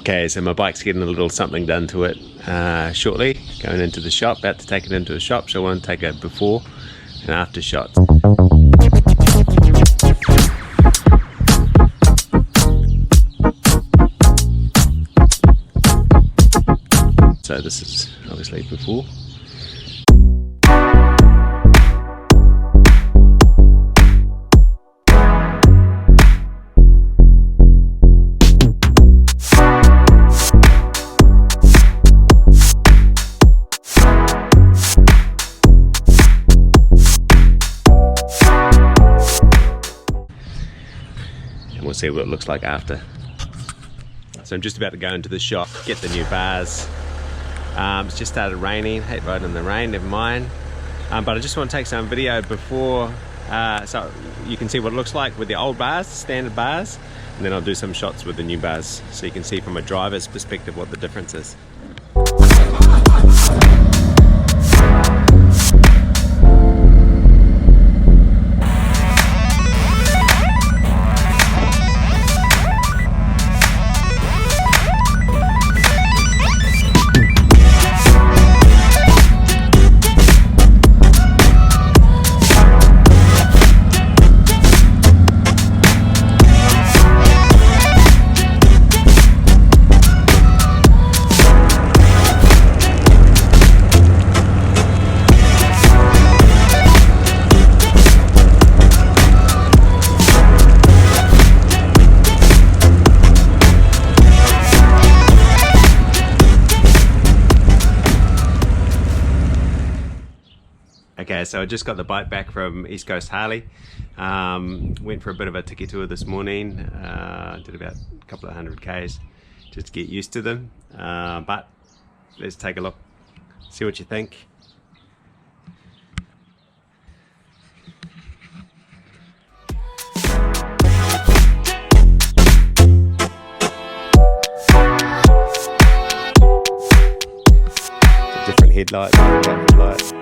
Okay, so my bike's getting a little something done to it shortly. Going into the shop, about to take it into the shop, so I want to take a before and after shots. So this is obviously before. We'll see what it looks like after. So I'm just about to go into the shop, get the new bars. It's just started raining, hate riding in the rain, never mind. But I just want to take some video before, so you can see what it looks like with the old bars, standard bars, and then I'll do some shots with the new bars so you can see from a driver's perspective what the difference is. Okay, so I just got the bike back from East Coast Harley. Went for a bit of a tiki tour this morning. Did about a couple of 100 Ks just to get used to them. But let's take a look, see what you think. Different headlights, different headlights.